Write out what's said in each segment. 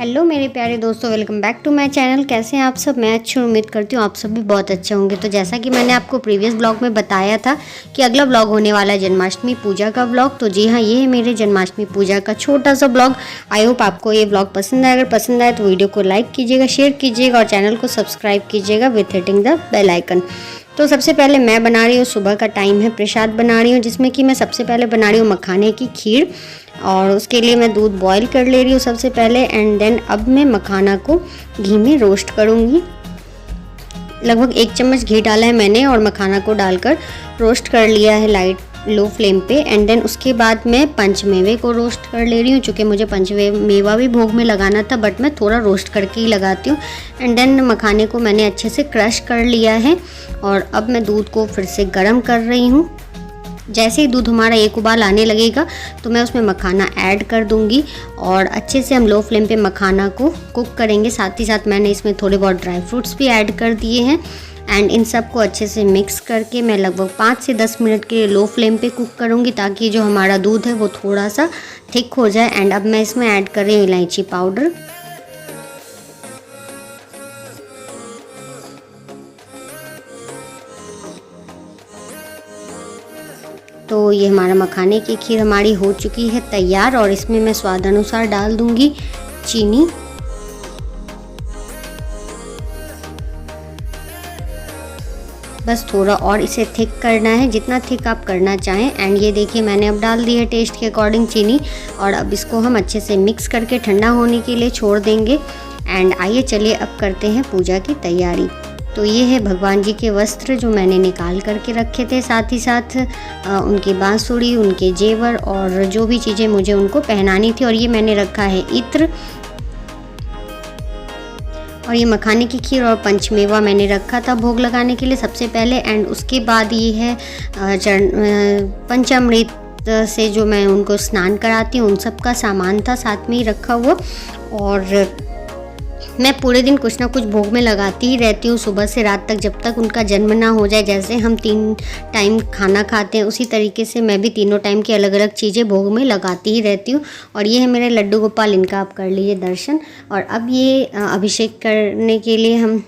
Hello मेरे प्यारे दोस्तों, welcome back to my channel. कैसे हैं आप सब? मैं अच्छी उम्मीद करती हूँ आप सब भी बहुत अच्छे होंगे। तो जैसा कि मैंने आपको प्रीवियस ब्लॉग में बताया था कि अगला ब्लॉग होने वाला है जन्माष्टमी पूजा का ब्लॉग। तो जी हाँ, ये है मेरे जन्माष्टमी पूजा का छोटा सा ब्लॉग। आई होप आपको ये ब्लॉग पसंद आए। अगर पसंद आए तो वीडियो को लाइक कीजिएगा, शेयर कीजिएगा और चैनल को सब्सक्राइब कीजिएगा with hitting the bell icon. तो सबसे पहले मैं बना रही हूँ, सुबह का टाइम है, प्रसाद बना रही हूँ जिसमें कि मैं सबसे पहले बना रही हूँ मखाने की खीर। और उसके लिए मैं दूध बॉईल कर ले रही हूँ सबसे पहले, एंड देन अब मैं मखाना को घी में रोस्ट करूँगी। लगभग 1 चम्मच घी डाला है मैंने और मखाना को डालकर रोस्ट कर लिया है लाइट लो फ्लेम पे। एंड देन उसके बाद मैं पंचमेवे को रोस्ट कर ले रही हूँ। चूँकि मुझे पंचमेवा भी भोग में लगाना था, बट मैं थोड़ा रोस्ट करके ही लगाती हूँ। एंड देन मखाने को मैंने अच्छे से क्रश कर लिया है और अब मैं दूध को फिर से गर्म कर रही हूँ। जैसे ही दूध हमारा एक उबाल आने लगेगा तो मैं उसमें मखाना ऐड कर दूंगी और अच्छे से हम लो फ्लेम पे मखाना को कुक करेंगे। साथ ही साथ मैंने इसमें थोड़े बहुत ड्राई फ्रूट्स भी ऐड कर दिए हैं। एंड इन सब को अच्छे से मिक्स करके मैं लगभग 5 से 10 मिनट के लिए लो फ्लेम पे कुक करूँगी, ताकि जो हमारा दूध है वो थोड़ा सा थिक हो जाए। एंड अब मैं इसमें ऐड कर रही हूँ इलायची पाउडर। तो ये हमारा मखाने की खीर हमारी हो चुकी है तैयार और इसमें मैं स्वाद अनुसार डाल दूंगी चीनी। बस थोड़ा और इसे थिक करना है, जितना थिक आप करना चाहें। एंड ये देखिए मैंने अब डाल दी है टेस्ट के अकॉर्डिंग चीनी और अब इसको हम अच्छे से मिक्स करके ठंडा होने के लिए छोड़ देंगे। एंड आइए चलिए अब करते हैं पूजा की तैयारी। तो ये है भगवान जी के वस्त्र जो मैंने निकाल करके रखे थे, साथ ही साथ उनकी बांसुरी, उनके जेवर और जो भी चीज़ें मुझे उनको पहनानी थी। और ये मैंने रखा है इत्र, और ये मखाने की खीर और पंचमेवा मैंने रखा था भोग लगाने के लिए सबसे पहले। एंड उसके बाद ये है पंचामृत से जो मैं उनको स्नान कराती हूँ, उन सब का सामान था साथ में ही रखा हुआ। और मैं पूरे दिन कुछ ना कुछ भोग में लगाती ही रहती हूँ, सुबह से रात तक, जब तक उनका जन्म ना हो जाए। जैसे हम 3 टाइम खाना खाते हैं, उसी तरीके से मैं भी तीनों टाइम की अलग अलग चीज़ें भोग में लगाती ही रहती हूँ। और ये है मेरे लड्डू गोपाल, इनका आप कर लीजिए दर्शन। और अब ये अभिषेक करने के लिए हम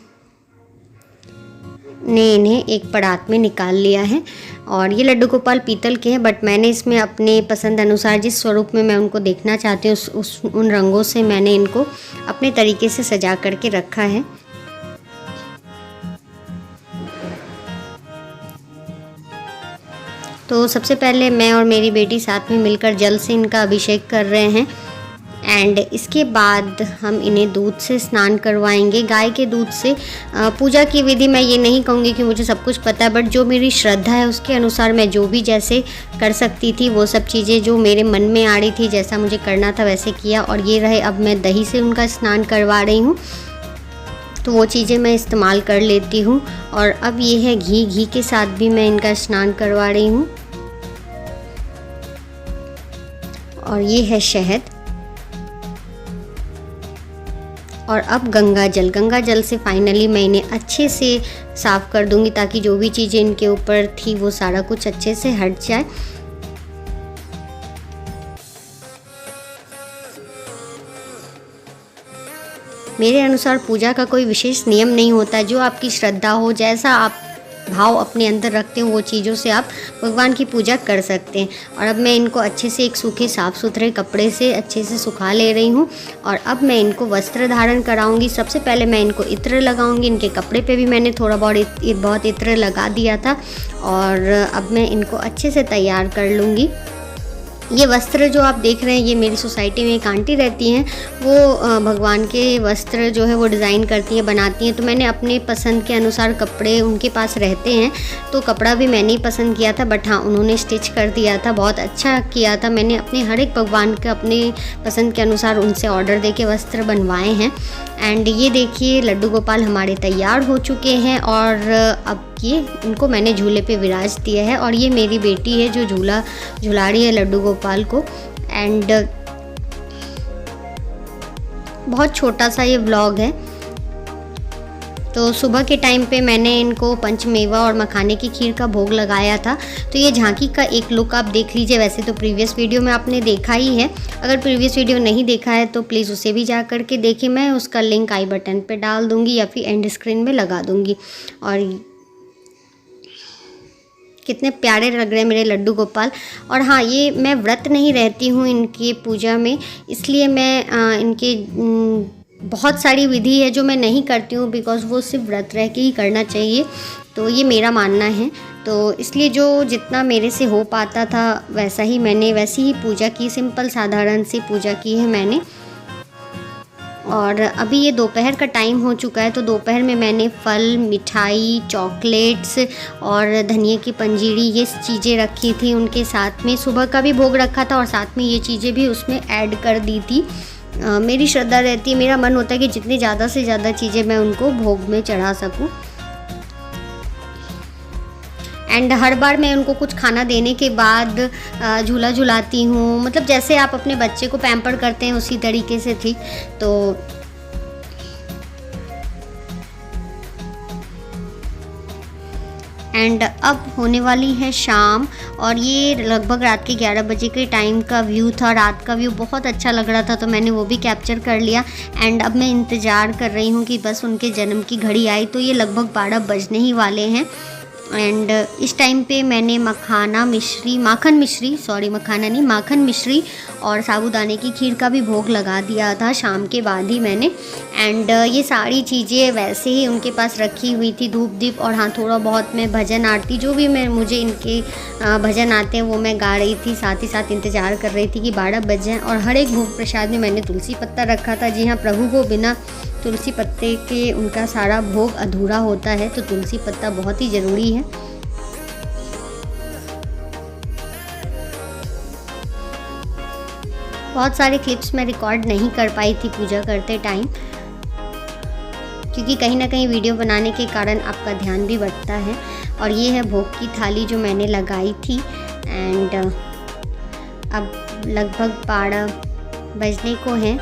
ने इन्हें एक परात में निकाल लिया है। और ये लड्डू गोपाल पीतल के हैं, बट मैंने इसमें अपने पसंद अनुसार जिस स्वरूप में मैं उनको देखना चाहती हूँ उन रंगों से मैंने इनको अपने तरीके से सजा करके रखा है। तो सबसे पहले मैं और मेरी बेटी साथ में मिलकर जल से इनका अभिषेक कर रहे हैं। एंड इसके बाद हम इन्हें दूध से स्नान करवाएंगे, गाय के दूध से। पूजा की विधि मैं ये नहीं कहूँगी कि मुझे सब कुछ पता है, बट जो मेरी श्रद्धा है उसके अनुसार मैं जो भी जैसे कर सकती थी वो सब चीज़ें जो मेरे मन में आ रही थी, जैसा मुझे करना था वैसे किया। और ये रहे, अब मैं दही से उनका स्नान करवा रही हूँ, तो वो चीज़ें मैं इस्तेमाल कर लेती हूँ। और अब ये है घी के साथ भी मैं इनका स्नान करवा रही हूँ। और ये है शहद। और अब गंगा जल से फाइनली मैं इन्हें अच्छे से साफ़ कर दूंगी, ताकि जो भी चीज़ें इनके ऊपर थी वो सारा कुछ अच्छे से हट जाए। मेरे अनुसार पूजा का कोई विशेष नियम नहीं होता, जो आपकी श्रद्धा हो, जैसा आप भाव अपने अंदर रखते हो वो चीज़ों से आप भगवान की पूजा कर सकते हैं। और अब मैं इनको अच्छे से एक सूखे साफ़ सुथरे कपड़े से अच्छे से सुखा ले रही हूँ। और अब मैं इनको वस्त्र धारण कराऊंगी। सबसे पहले मैं इनको इत्र लगाऊंगी। इनके कपड़े पे भी मैंने थोड़ा बहुत इत्र लगा दिया था। और अब मैं इनको अच्छे से तैयार कर लूँगी। ये वस्त्र जो आप देख रहे हैं, ये मेरी सोसाइटी में एक आंटी रहती हैं, वो भगवान के वस्त्र जो है वो डिज़ाइन करती हैं, बनाती हैं। तो मैंने अपने पसंद के अनुसार कपड़े उनके पास रहते हैं, तो कपड़ा भी मैंने ही पसंद किया था, बट हाँ उन्होंने स्टिच कर दिया था, बहुत अच्छा किया था। मैंने अपने हर एक भगवान के अपने पसंद के अनुसार उनसे ऑर्डर दे के वस्त्र बनवाए हैं। एंड ये देखिए लड्डू गोपाल हमारे तैयार हो चुके हैं। और अब ये इनको मैंने झूले पे विराज दिया है। और ये मेरी बेटी है जो झूला झुला रही है लड्डू गोपाल को। एंड बहुत छोटा सा ये व्लॉग है। तो सुबह के टाइम पे मैंने इनको पंचमेवा और मखाने की खीर का भोग लगाया था। तो ये झांकी का एक लुक आप देख लीजिए। वैसे तो प्रीवियस वीडियो में आपने देखा ही है, अगर प्रीवियस वीडियो नहीं देखा है तो प्लीज़ उसे भी जा कर के देखिए। मैं उसका लिंक आई बटन पे डाल दूँगी या फिर एंड स्क्रीन में लगा दूँगी। और कितने प्यारे लग रहे हैं मेरे लड्डू गोपाल। और हाँ, ये मैं व्रत नहीं रहती हूँ इनकी पूजा में, इसलिए मैं इनके बहुत सारी विधि है जो मैं नहीं करती हूँ, बिकॉज़ वो सिर्फ व्रत रह के ही करना चाहिए, तो ये मेरा मानना है। तो इसलिए जो जितना मेरे से हो पाता था वैसी ही पूजा की, सिंपल साधारण सी पूजा की है मैंने। और अभी ये दोपहर का टाइम हो चुका है, तो दोपहर में मैंने फल, मिठाई, चॉकलेट्स और धनिया की पंजीरी ये चीज़ें रखी थी उनके साथ में। सुबह का भी भोग रखा था और साथ में ये चीज़ें भी उसमें ऐड कर दी थी। मेरी श्रद्धा रहती है, मेरा मन होता है कि जितनी ज़्यादा से ज़्यादा चीज़ें मैं उनको भोग में चढ़ा सकूं। एंड हर बार मैं उनको कुछ खाना देने के बाद झूला झुलाती हूँ, मतलब जैसे आप अपने बच्चे को पैम्पर करते हैं उसी तरीके से थी। तो एंड अब होने वाली है शाम, और ये लगभग रात के 11 बजे के टाइम का व्यू था। रात का व्यू बहुत अच्छा लग रहा था, तो मैंने वो भी कैप्चर कर लिया। एंड अब मैं इंतज़ार कर रही हूँ कि बस उनके जन्म की घड़ी आई। तो ये लगभग 12 बजने ही वाले हैं। एंड इस टाइम पे मैंने माखन मिश्री और साबूदाने की खीर का भी भोग लगा दिया था शाम के बाद ही मैंने। एंड ये सारी चीज़ें वैसे ही उनके पास रखी हुई थी, धूप दीप। और हाँ, थोड़ा बहुत मैं भजन आरती जो भी मुझे इनके भजन आते हैं वो मैं गा रही थी, साथ ही साथ इंतज़ार कर रही थी कि 12 बज जाएँ। और हर एक भोग प्रसाद में मैंने तुलसी पत्ता रखा था। जी हाँ, प्रभु को बिना तुलसी पत्ते के उनका सारा भोग अधूरा होता है, तो तुलसी पत्ता बहुत ही ज़रूरी है। बहुत सारे क्लिप्स मैं रिकॉर्ड नहीं कर पाई थी पूजा करते टाइम, क्योंकि कहीं ना कहीं वीडियो बनाने के कारण आपका ध्यान भी बटता है। और ये है भोग की थाली जो मैंने लगाई थी। एंड अब लगभग 12 बजने को हैं,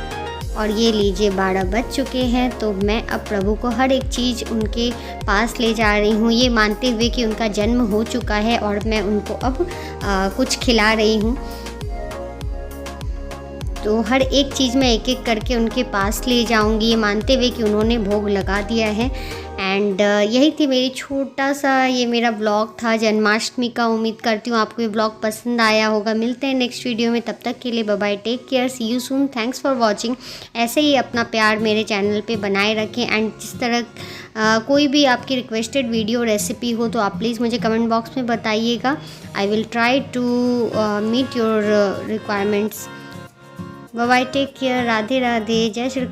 और ये लीजिए 12 बज चुके हैं। तो मैं अब प्रभु को हर एक चीज़ उनके पास ले जा रही हूँ, ये मानते हुए कि उनका जन्म हो चुका है और मैं उनको अब कुछ खिला रही हूँ। तो हर एक चीज़ मैं एक एक करके उनके पास ले जाऊंगी, ये मानते हुए कि उन्होंने भोग लगा दिया है। एंड यही थी मेरी छोटा सा ये मेरा ब्लॉग था जन्माष्टमी का। उम्मीद करती हूँ आपको ये ब्लॉग पसंद आया होगा। मिलते हैं नेक्स्ट वीडियो में, तब तक के लिए bye bye, take care, see you soon, thanks for watching. ऐसे ही अपना प्यार मेरे चैनल पे बनाए रखें। एंड जिस तरह कोई भी आपकी रिक्वेस्टेड वीडियो रेसिपी हो तो आप प्लीज़ मुझे कमेंट बॉक्स में बताइएगा। I will try to meet your requirements. Bye bye, take care, Radhe Radhe, Jai Shri